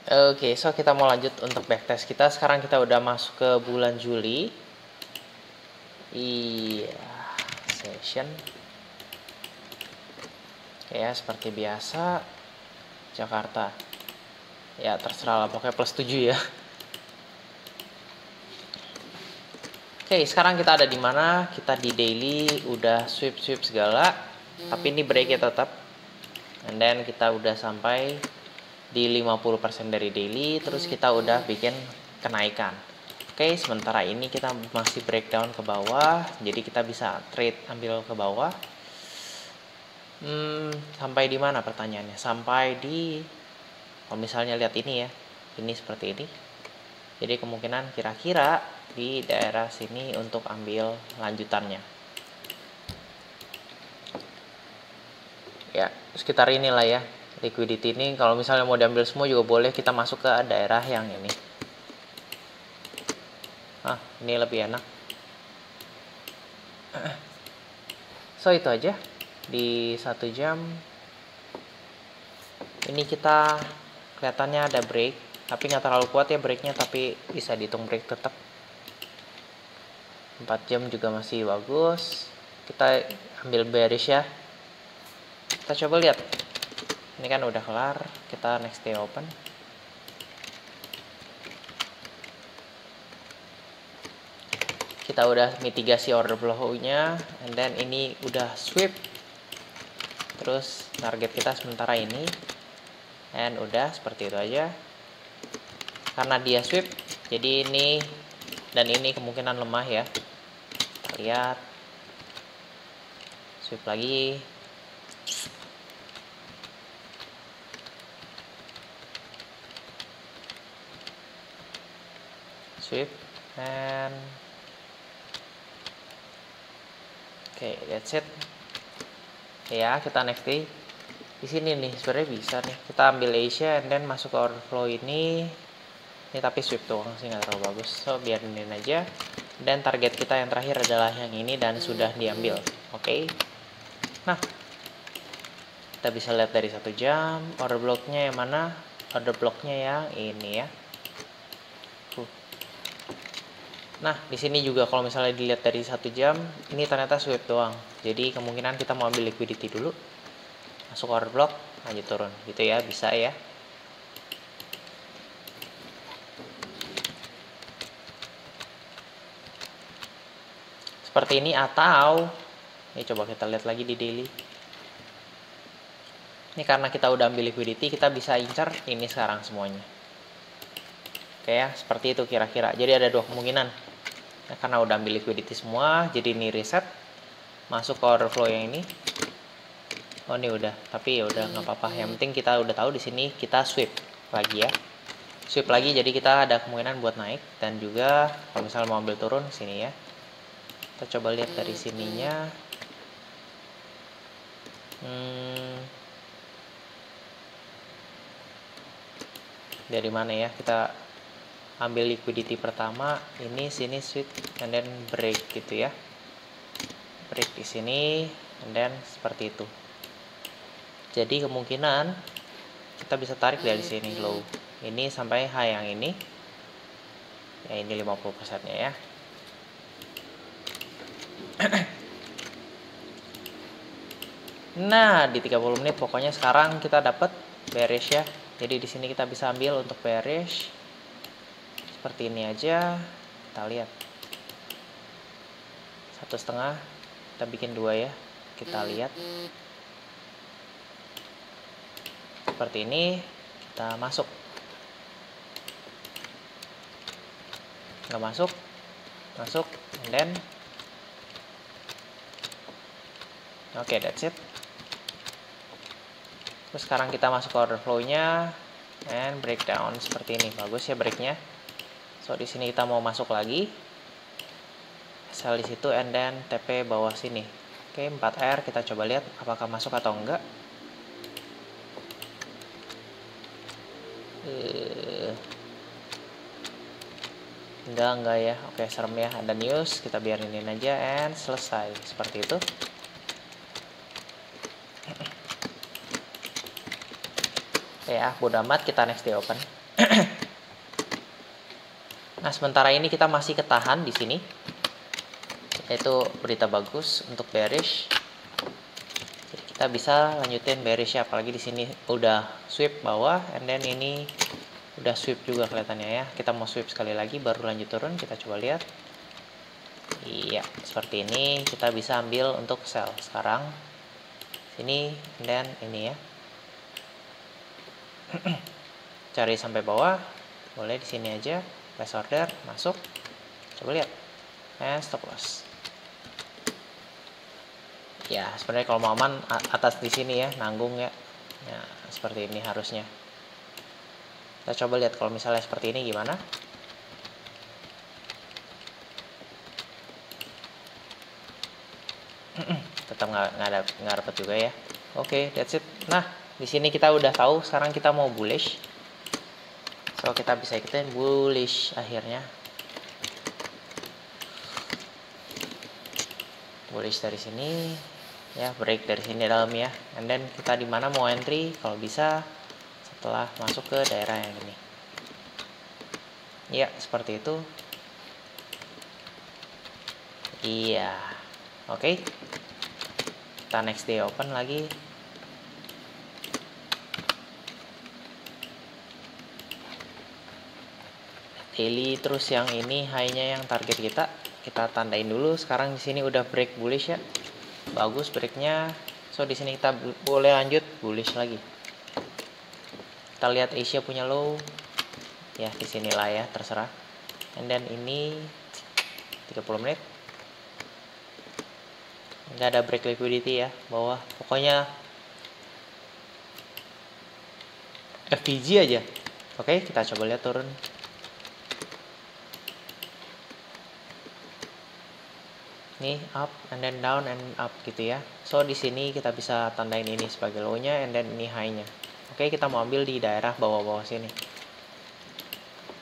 Oke, so kita mau lanjut untuk backtest kita. Sekarang kita udah masuk ke bulan Juli. Iya, session. Ya, seperti biasa, Jakarta. Ya, terserah lah, pokoknya plus 7 ya. Oke, sekarang kita ada di mana? Kita di daily, udah sweep segala. Tapi ini break ya tetap. And then kita udah sampai di 50% dari daily, terus kita udah bikin kenaikan. Oke, sementara ini kita masih breakdown ke bawah, jadi kita bisa trade ambil ke bawah. Sampai di mana pertanyaannya? Sampai di, kalau misalnya lihat ini ya, ini seperti ini. Jadi kemungkinan kira-kira di daerah sini untuk ambil lanjutannya. Ya, sekitar inilah ya. Liquidity ini kalau misalnya mau diambil semua juga boleh, kita masuk ke daerah yang ini. Ini lebih enak. So itu aja di 1 jam. Ini kita kelihatannya ada break, tapi nggak terlalu kuat ya breaknya, tapi bisa dihitung break tetap. 4 jam juga masih bagus. Kita ambil bearish ya. Kita coba lihat. Ini kan udah kelar, kita next day open. Kita udah mitigasi order flow-nya, and then ini udah sweep. Terus target kita sementara ini, and udah seperti itu aja. Karena dia sweep, jadi ini dan ini kemungkinan lemah ya. Kita lihat, sweep lagi. Sweep, and oke, that's it. Ya, kita next day. Di sini nih sebenarnya bisa nih. Kita ambil Asia and then masuk ke order flow ini. Ini tapi sweep doang sih, nggak terlalu bagus. So biarin aja. Dan target kita yang terakhir adalah yang ini dan sudah diambil. Oke. Nah, kita bisa lihat dari 1 jam. Order blocknya yang mana? Order blocknya yang ini ya. Nah, di sini juga kalau misalnya dilihat dari 1 jam, ini ternyata sweep doang. Jadi kemungkinan kita mau ambil liquidity dulu. Masuk order block, lanjut turun. Gitu ya, bisa ya. Seperti ini, atau ini coba kita lihat lagi di daily. Ini karena kita udah ambil liquidity, kita bisa incar ini sekarang semuanya. Oke ya, seperti itu kira-kira. Jadi ada 2 kemungkinan. Nah, karena udah ambil liquidity semua, jadi ini reset, masuk ke order flow yang ini. Oh, ini udah, tapi ya udah nggak apa-apa. Yang penting kita udah tahu di sini kita sweep lagi ya. Sweep lagi, jadi kita ada kemungkinan buat naik, dan juga kalau misalnya mau ambil turun sini ya. Kita coba lihat dari sininya. Dari mana ya? Kita ambil liquidity pertama, ini sini sweep and then break gitu ya. Break di sini and then seperti itu. Jadi kemungkinan kita bisa tarik dari sini low. Ini sampai high yang ini. Ya ini 50%-nya ya. Nah, di 30 menit pokoknya sekarang kita dapat bearish ya. Jadi di sini kita bisa ambil untuk bearish. Seperti ini aja, kita lihat 1,5, kita bikin 2 ya, kita lihat seperti ini. Kita masuk, nggak masuk, and then oke, that's it. Terus sekarang kita masuk ke order flow nya and breakdown seperti ini. Bagus ya breaknya. So di sini kita mau masuk lagi, sell di situ and then TP bawah sini. Oke, 4R kita coba lihat apakah masuk atau enggak. Enggak ya. Oke, serem ya. Ada news, kita biarin aja and selesai seperti itu. Ya, bodo amat, kita next day open. Nah, sementara ini kita masih ketahan di sini. Itu berita bagus untuk bearish. Jadi kita bisa lanjutin bearish ya, apalagi di sini udah sweep bawah, and then ini udah sweep juga kelihatannya ya. Kita mau sweep sekali lagi baru lanjut turun. Kita coba lihat. Iya, seperti ini kita bisa ambil untuk sell sekarang. Sini, dan ini ya. Cari sampai bawah, boleh di sini aja. Place order, masuk. Coba lihat. And stop loss. Ya, sebenarnya kalau mau aman atas di sini ya, nanggung ya. Nah, seperti ini harusnya. Kita coba lihat kalau misalnya seperti ini gimana. Tetap nggak dapat juga ya. Oke, that's it. Nah, di sini kita udah tahu. Sekarang kita mau bullish. So kita bisa ikutin bullish akhirnya. Bullish dari sini, ya break dari sini dalam ya. And then kita di mana mau entry? Kalau bisa setelah masuk ke daerah yang ini. Ya, seperti itu. Iya. Oke. Kita next day open lagi. Daily terus yang ini high-nya yang target kita tandain dulu. Sekarang di sini udah break bullish ya. Bagus breaknya. So di sini kita boleh lanjut bullish lagi. Kita lihat Asia punya low. Ya, di sinilah ya, terserah. And then ini 30 menit. Nggak ada break liquidity ya bawah. Pokoknya FVG aja. Oke, kita coba lihat turun. Nih up and then down and up gitu ya. So di sini kita bisa tandain ini sebagai low-nya and then ini high-nya. Oke, kita mau ambil di daerah bawah-bawah sini.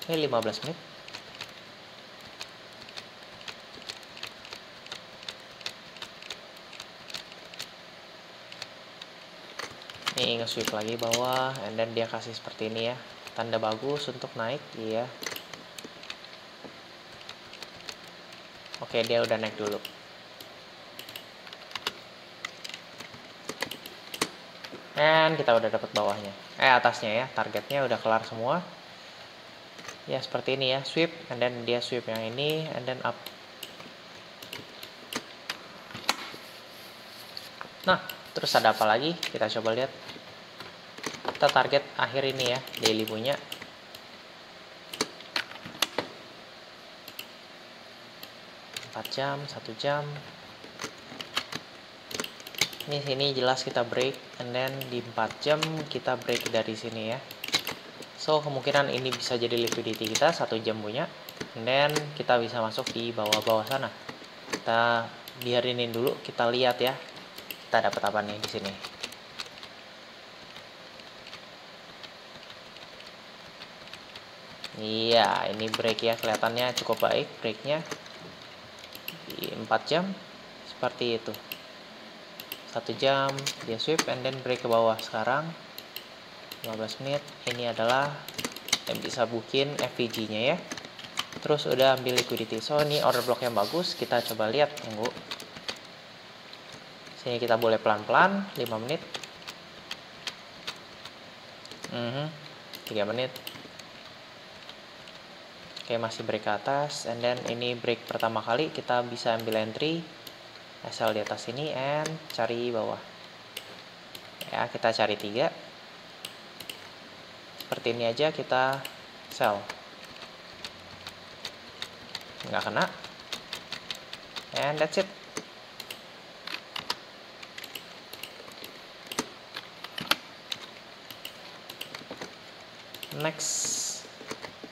Ini 15 menit. Ini nge-sweep lagi bawah and then dia kasih seperti ini ya. Tanda bagus untuk naik, iya. Oke, dia udah naik dulu. Dan kita udah dapat bawahnya. Atasnya ya, targetnya udah kelar semua. Ya, seperti ini ya, sweep and then dia sweep yang ini and then up. Nah, terus ada apa lagi? Kita coba lihat. Kita target akhir ini ya, daily punya. Jam, 1 jam. Ini sini jelas kita break and then di 4 jam kita break dari sini ya. So kemungkinan ini bisa jadi liquidity kita 1 jam punya. And then kita bisa masuk di bawah-bawah sana. Kita biarinin dulu, kita lihat ya. Kita dapat apa nih di sini. Iya, ini break ya, kelihatannya cukup baik breaknya. Di 4 jam seperti itu. 1 jam dia sweep and then break ke bawah. Sekarang 15 menit ini adalah yang bisa bukin FVG nya ya. Terus udah ambil liquidity. So ini order block yang bagus. Kita coba lihat, tunggu. Sini kita boleh pelan-pelan 5 menit. 3 menit. Oke, masih break ke atas and then ini break pertama kali kita bisa ambil entry. Sell di atas ini and cari bawah. Ya, kita cari 3. Seperti ini aja kita sell. Nggak kena. And that's it. Next.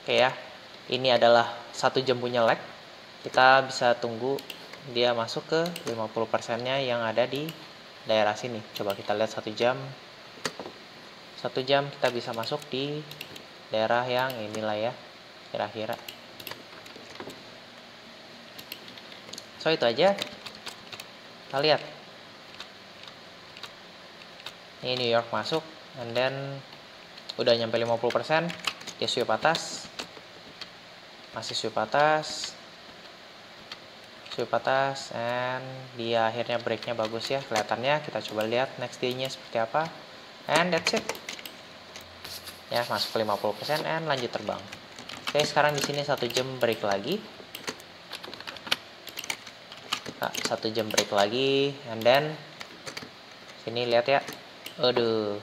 Oke ya. Ini adalah 1 jam punya lag. Kita bisa tunggu dia masuk ke 50%-nya yang ada di daerah sini. Coba kita lihat 1 jam. 1 jam kita bisa masuk di daerah yang inilah ya, kira-kira. So itu aja. Kita lihat. Ini New York masuk and then udah nyampe 50%. dia sweep atas, masih sweep atas, and dia akhirnya breaknya bagus ya kelihatannya. Kita coba lihat next day-nya seperti apa, and that's it ya, masuk ke 50% and lanjut terbang. Oke, sekarang di sini 1 jam break lagi. 1 jam break lagi, and then sini lihat ya, aduh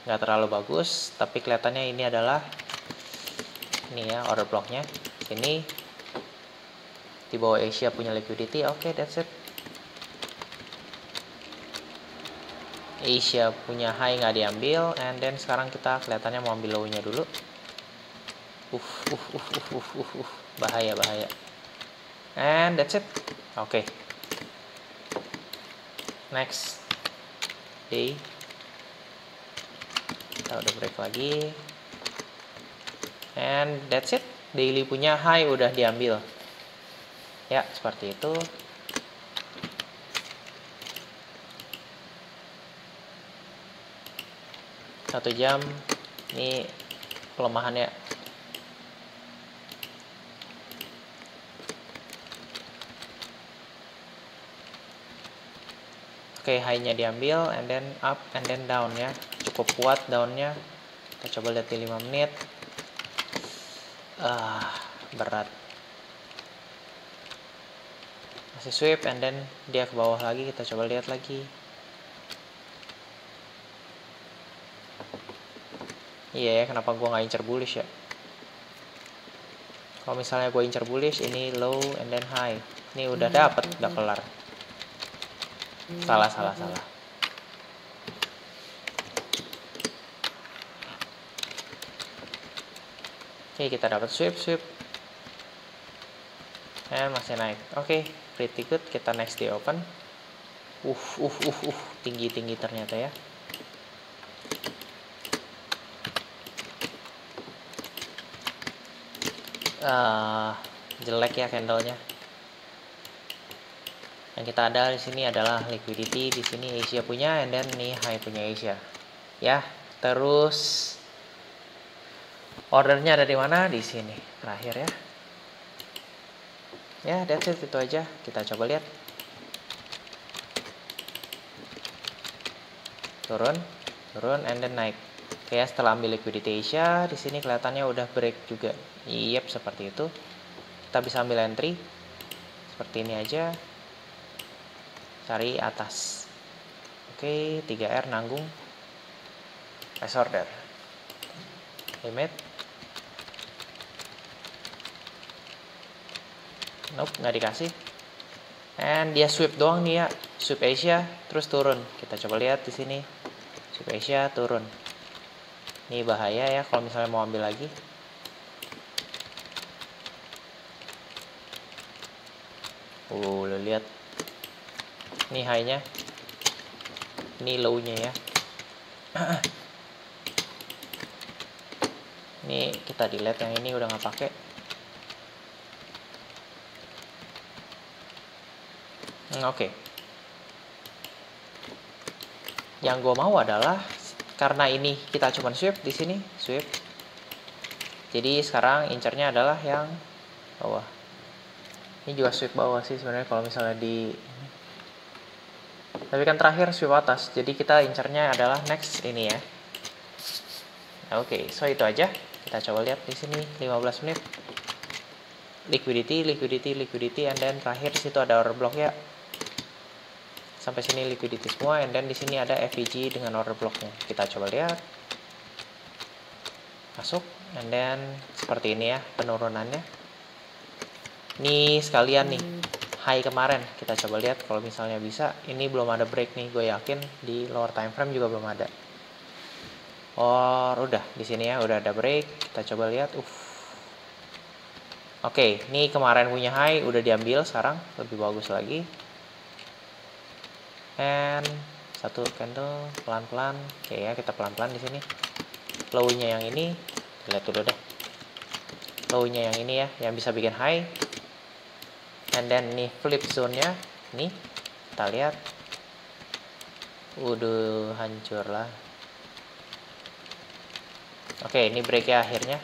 nggak terlalu bagus, tapi kelihatannya ini adalah ini ya order blocknya. Sini di bawah Asia punya liquidity. Oke, that's it. Asia punya high nggak diambil, and then sekarang kita kelihatannya mau ambil low-nya dulu. Bahaya. And that's it. Oke. Next day. Kita udah break lagi. And that's it. Daily punya high udah diambil. Ya, seperti itu. Satu jam. Ini pelemahannya. Oke, high-nya diambil, and then up, and then down ya. Cukup kuat down-nya. Kita coba lihat di 5 menit. Berat. Masih sweep, and then dia ke bawah lagi. Kita coba lihat lagi. Iya ya, kenapa gua nggak incer bullish ya? Kalau misalnya gue incer bullish, ini low and then high. Ini udah dapet, udah kelar. Salah. Oke, kita dapat sweep, and masih naik. Oke, pretty good. Kita next day open. Tinggi ternyata ya. Jelek ya candlenya. Yang kita ada di sini adalah liquidity, di sini Asia punya, and then nih high punya Asia. Ya, terus ordernya ada di mana? Di sini terakhir ya. Ya, that's it, itu aja. Kita coba lihat. Turun, and then naik. Oke, setelah ambil liquidity Asia, di sini kelihatannya udah break juga. Yep, seperti itu. Kita bisa ambil entry seperti ini aja. Cari atas. Oke, 3R nanggung. Price order. Limit. Nope, nggak dikasih. And dia sweep doang nih ya. Sweep Asia terus turun. Kita coba lihat di sini. Sweep Asia turun. Ini bahaya ya kalau misalnya mau ambil lagi. Lo lihat. Ini high-nya. Ini low-nya ya. Ini kita delete yang ini, udah nggak pakai. Oke. Yang gue mau adalah karena ini kita cuma sweep di sini, sweep. Jadi sekarang incernya adalah yang bawah. Ini juga sweep bawah sih sebenarnya kalau misalnya di. Tapi kan terakhir sweep atas. Jadi kita incernya adalah next ini ya. Oke, so itu aja. Kita coba lihat di sini 15 menit. Liquidity, and then terakhir situ ada order block ya. Sampai sini liquidity semua, and then di sini ada FVG dengan order blocknya. Kita coba lihat. Masuk, and then seperti ini ya penurunannya. Ini sekalian nih high kemarin. Kita coba lihat kalau misalnya bisa. Ini belum ada break nih, gue yakin di lower time frame juga belum ada. Udah di sini ya, udah ada break. Kita coba lihat. Oke, ini kemarin punya high udah diambil, sekarang lebih bagus lagi. And satu candle pelan-pelan. Oke ya, kita pelan-pelan di sini. Low-nya yang ini, lihat dulu deh. Low-nya yang ini ya, yang bisa bikin high. And then nih flip zone-nya, nih kita lihat. Hancur lah. Oke, ini break ya akhirnya.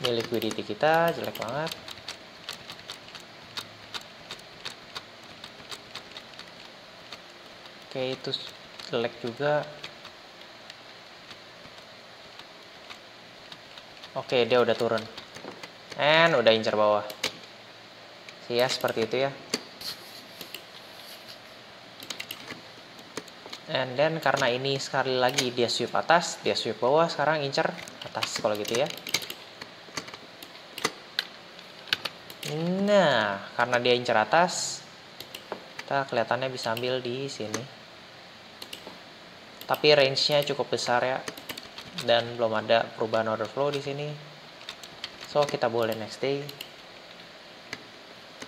Ini liquidity kita jelek banget. Oke, itu jelek juga. Oke, dia udah turun. And udah incar bawah. Ya, seperti itu ya. And then karena ini sekali lagi dia sweep atas, dia sweep bawah, sekarang incar atas kalau gitu ya. Nah, karena dia incar atas, kita kelihatannya bisa ambil di sini. Tapi range-nya cukup besar ya. Dan belum ada perubahan order flow di sini. So, kita boleh next day.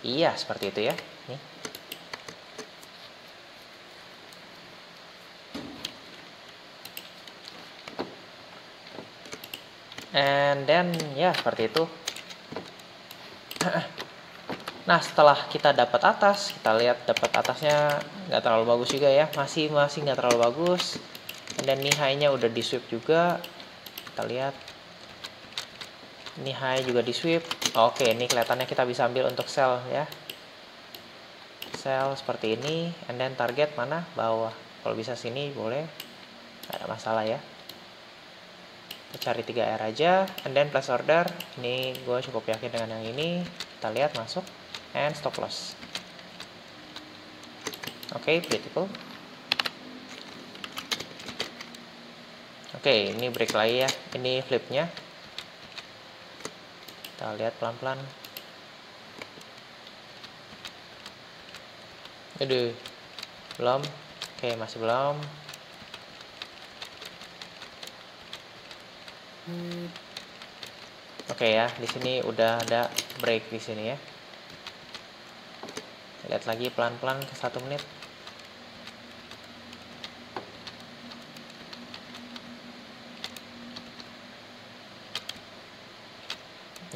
Iya, seperti itu ya. Nih. And then, ya seperti itu. Nah, setelah kita dapat atas, kita lihat dapat atasnya nggak terlalu bagus juga ya. Masih nggak terlalu bagus. Dan ini high-nya udah di sweep juga. Kita lihat. Ini high juga di sweep. Oke, ini kelihatannya kita bisa ambil untuk sell ya. Sell seperti ini. And then target mana? Bawah. Kalau bisa sini boleh. Nggak ada masalah ya. Kita cari 3R aja. And then place order. Ini gue cukup yakin dengan yang ini. Kita lihat masuk. And stop loss. Oke, pretty cool. Oke, ini break lagi ya. Ini flipnya. Kita lihat pelan-pelan. Aduh, belum. Oke, masih belum. Oke ya, di sini udah ada break di sini ya. Lihat lagi pelan-pelan ke 1 menit.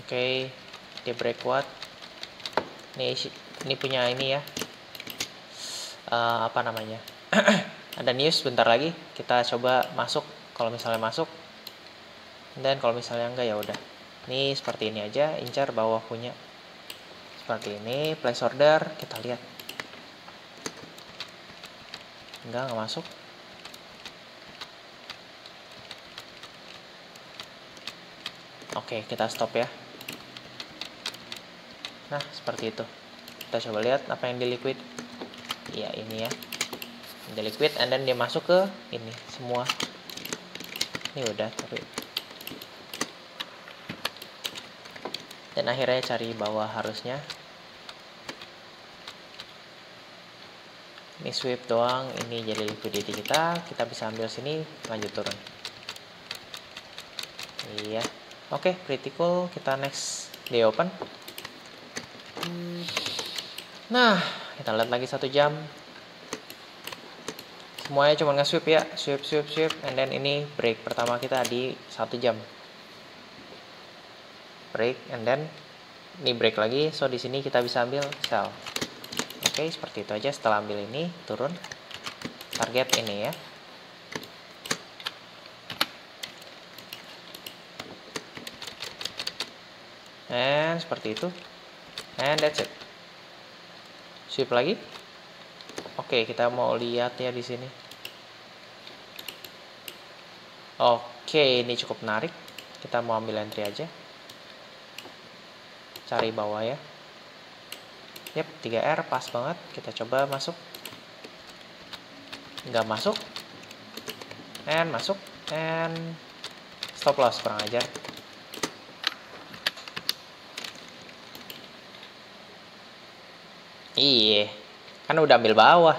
Oke, dia break kuat. Ini punya ini ya. Apa namanya? Ada news bentar lagi. Kita coba masuk. Kalau misalnya masuk, dan kalau misalnya enggak ya udah. Ini seperti ini aja. Incar bawah punya. Seperti ini. Place order. Kita lihat. Enggak masuk. Oke, kita stop ya. Nah, seperti itu. Kita coba lihat apa yang di liquid. Ya, ini ya. Di liquid, and then dia masuk ke ini semua. Ini udah, tapi. Dan akhirnya cari bawah harusnya. Ini sweep doang, ini jadi liquidity kita. Kita bisa ambil sini, lanjut turun. Iya. Oke, pretty cool. Kita next day open. Nah, kita lihat lagi 1 jam. Semuanya cuma nge-sweep ya, sweep, and then ini break pertama kita di 1 jam. Break, and then ini break lagi, so di sini kita bisa ambil sell. Oke, seperti itu aja. Setelah ambil ini, turun. Target ini ya. And seperti itu. And that's it. Sweep lagi. Oke, kita mau lihat ya di sini. Oke, ini cukup menarik. Kita mau ambil entry aja. Cari bawah ya. Yap, 3R pas banget. Kita coba masuk. Nggak masuk. And masuk. And stop loss, kurang ajar. Iya, kan udah ambil bawah.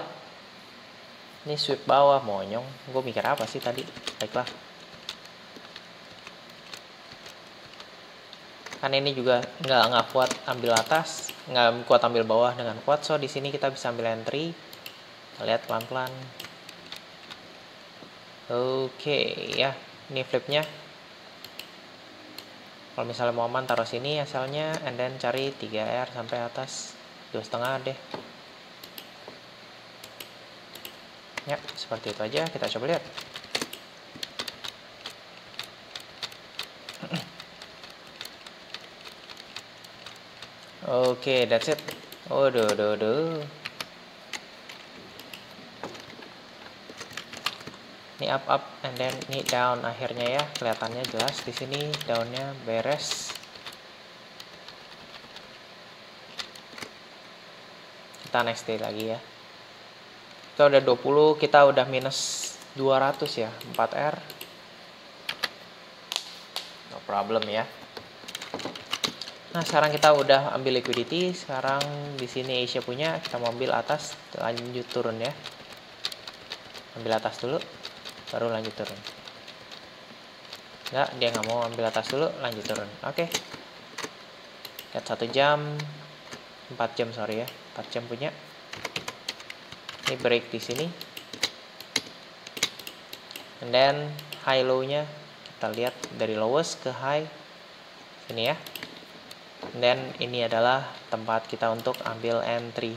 Ini sweep bawah, monyong. Gue mikir apa sih tadi? Baiklah. Kan ini juga nggak kuat ambil atas, nggak kuat ambil bawah dengan kuat. So di sini kita bisa ambil entry. Kita lihat pelan-pelan. Oke ya, ini flipnya. Kalau misalnya mau aman taruh sini asalnya, and then cari 3R sampai atas 2,5 deh. Ya, seperti itu aja. Kita coba lihat. Oke, that's it. Waduh. Ini up and then ini down akhirnya ya, kelihatannya jelas di sini downnya beres. Kita next day lagi ya. Kita udah 20, kita udah minus 200 ya, 4R. No problem ya. Nah, sekarang kita udah ambil liquidity. Sekarang di sini Asia punya, kita mau ambil atas, lanjut turun ya. Ambil atas dulu, baru lanjut turun. Enggak, dia nggak mau ambil atas dulu, lanjut turun. Oke. Lihat 1 jam, 4 jam sorry ya, 4 jam punya. Ini break di sini. And then high low-nya kita lihat dari lowest ke high sini ya. Dan ini adalah tempat kita untuk ambil entry.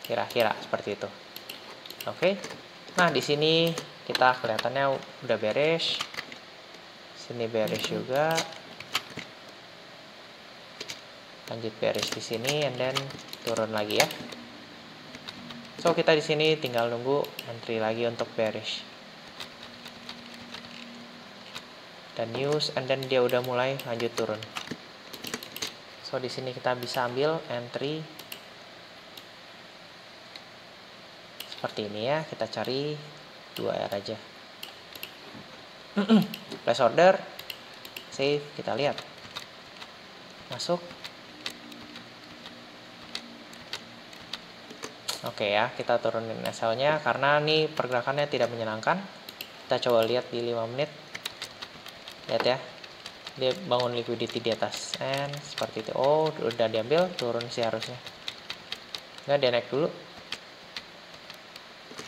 Kira-kira seperti itu. Oke. Nah, di sini kita kelihatannya udah beres. Sini beres juga. Lanjut beres di sini and then turun lagi ya. So, kita di sini tinggal nunggu entry lagi untuk beres. Dan news and then dia udah mulai lanjut turun. So, di sini kita bisa ambil entry seperti ini ya. Kita cari 2R aja. Place order, save, kita lihat. Masuk. Oke ya, kita turunin SL-nya karena ini pergerakannya tidak menyenangkan. Kita coba lihat di 5 menit. Lihat ya, dia bangun liquidity di atas and seperti itu. Oh, udah diambil, turun sih harusnya. Nggak, dia naik dulu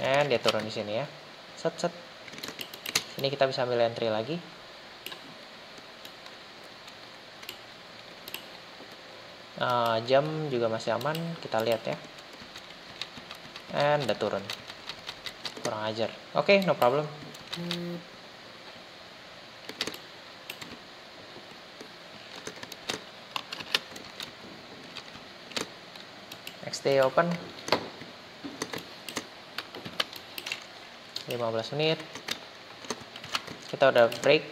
and dia turun di sini ya. Set. Ini kita bisa ambil entry lagi. Jam juga masih aman, kita lihat ya. And udah turun, kurang ajar. Oke, no problem. Next day open 15 menit. Kita udah break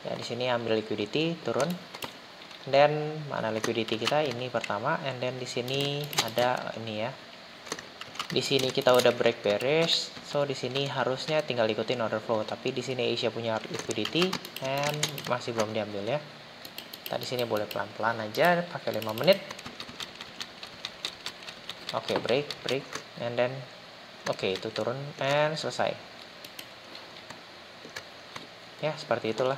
ya, di sini ambil liquidity, turun. Dan mana liquidity kita ini pertama, and then di sini ada ini ya. Di sini kita udah break beres, so di sini harusnya tinggal ikutin order flow. Tapi di sini Asia punya liquidity and masih belum diambil ya. Kita di sini boleh pelan-pelan aja, pakai 5 menit. Oke, break, and then oke, itu turun and selesai. Ya, seperti itulah.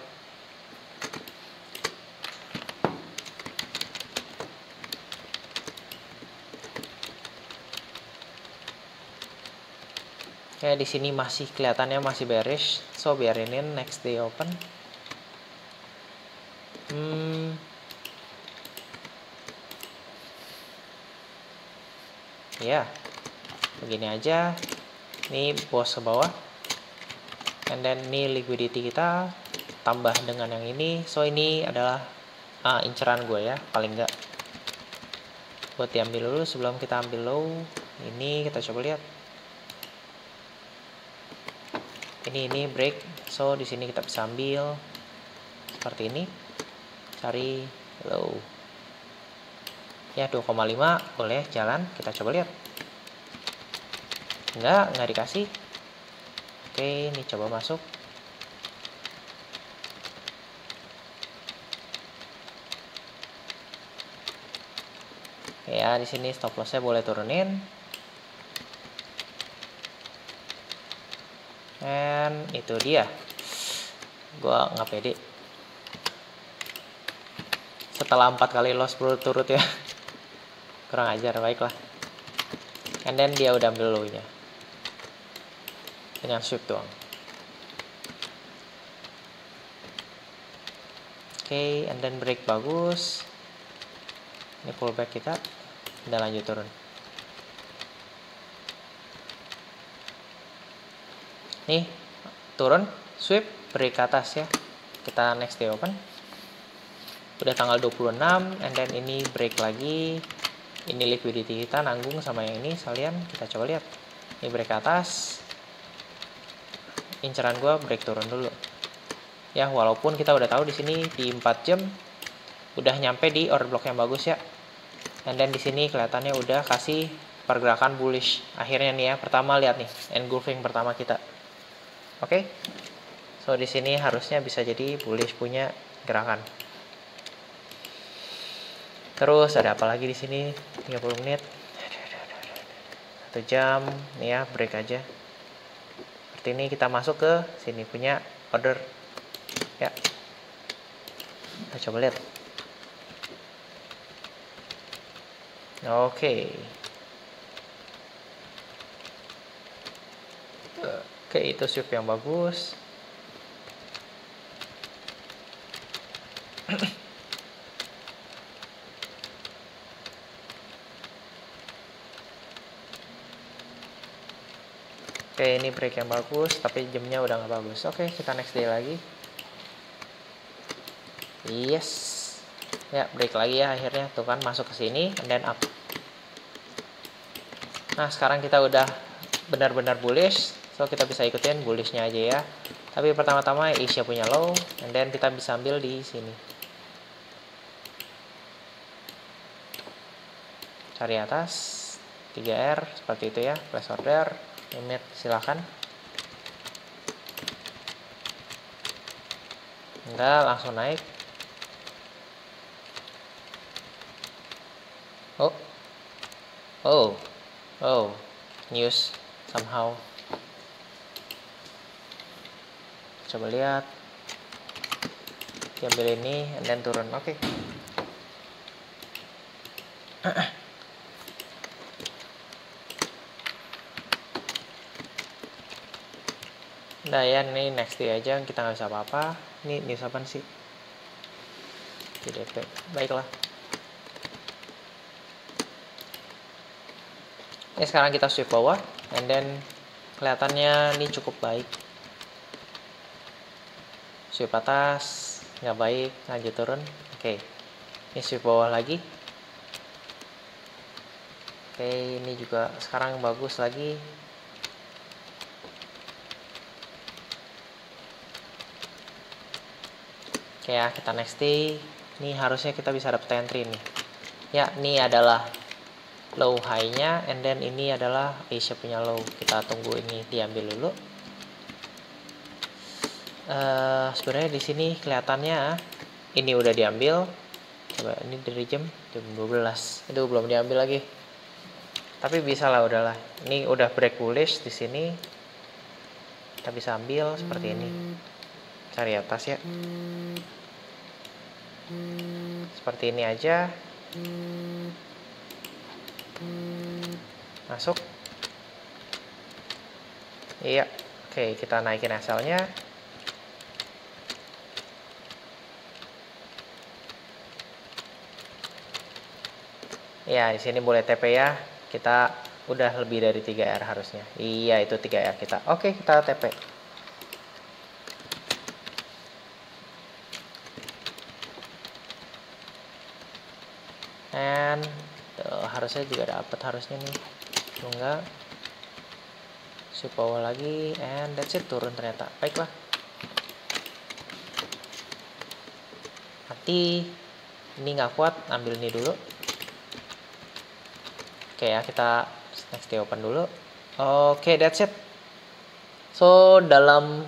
Kayak di sini masih kelihatannya masih bearish, so biarinin next day open. Ya, begini aja. Ini bos ke bawah, and then ini liquidity kita tambah dengan yang ini. So ini adalah inceran gue ya, paling enggak buat diambil dulu sebelum kita ambil low. Ini kita coba lihat. Ini break, so di sini kita bisa ambil seperti ini, cari low ya 2,5 boleh jalan. Kita coba lihat. Nggak dikasih. Oke, ini coba masuk. Ya, di sini stop loss-nya boleh turunin. And itu dia. Gua nggak pede. Setelah 4 kali loss berturut ya. Kurang ajar, baiklah. And then dia udah ambil low-nya. Dengan sweep doang. Oke, and then break bagus. Ini pullback kita. Udah lanjut turun. Nih, turun, sweep, break ke atas ya. Kita next day open. udah tanggal 26, and then ini break lagi. Ini liquidity kita nanggung sama yang ini, sekalian kita coba lihat. Ini break ke atas, inceran gua break turun dulu. Ya, walaupun kita udah tahu di sini di 4 jam udah nyampe di order block yang bagus ya. And then di sini kelihatannya udah kasih pergerakan bullish. Akhirnya nih ya, pertama lihat nih, engulfing pertama kita. Oke. So di sini harusnya bisa jadi bullish punya gerakan. Terus ada apa lagi di sini? 30 menit. 1 jam nih ya, break aja. Seperti ini kita masuk ke sini punya order ya. Kita coba lihat. Oke, itu sweep yang bagus. Oke, ini break yang bagus, tapi jamnya udah nggak bagus. Oke, kita next day lagi. Yes, ya break lagi ya akhirnya. Tuh kan masuk ke sini, and then up. Nah, sekarang kita udah benar-benar bullish, so kita bisa ikutin bullishnya aja ya. Tapi pertama-tama Asia punya low, and then kita bisa ambil di sini. Cari atas 3R seperti itu ya, place order, limit silakan. Enggak, langsung naik. Oh, news somehow. Coba lihat. Diambil ini, and then turun. Oke. Nah ya, ini next day aja, kita nggak bisa apa-apa. Ini news apa sih? GDP. Baiklah. Ini sekarang kita sweep bawah, and then kelihatannya ini cukup baik. Sweep atas, nggak baik, lanjut turun. Oke, ini sweep bawah lagi. Oke, ini juga sekarang bagus lagi. Oke ya, kita next day. Ini harusnya kita bisa dapat entry nih. Ya, ini adalah low high-nya, and then ini adalah Asia punya low. Kita tunggu ini diambil dulu. Sebenarnya di sini kelihatannya ini udah diambil. Coba ini dari jam 12. Itu belum diambil lagi. Tapi bisa lah, udahlah. Ini udah break bullish di sini. Kita bisa ambil seperti ini. Cari atas ya. Seperti ini aja. Masuk. Iya. Oke, kita naikin SL-nya. Ya, di sini boleh TP ya. Kita udah lebih dari 3R harusnya. Iya, itu 3R kita. Oke, kita TP. And harusnya juga dapat harusnya nih. Enggak. Sweep bawah lagi, and that's it, turun ternyata. Baiklah. Nanti ini nggak kuat, ambil ini dulu. Oke ya, kita next day open dulu. Oke, that's it. So dalam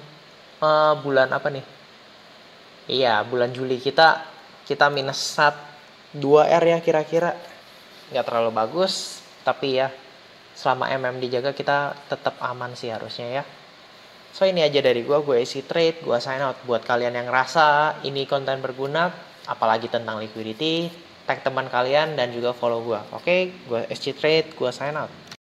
bulan apa nih? Iya, bulan Juli kita minus 2R ya kira-kira. Nggak terlalu bagus, tapi ya selama dijaga kita tetap aman sih harusnya ya. So ini aja dari gue isi trade, gue sign out. Buat kalian yang ngerasa ini konten berguna, apalagi tentang liquidity, tag teman kalian dan juga follow gue. Oke, gue SC Trade, gue sign out.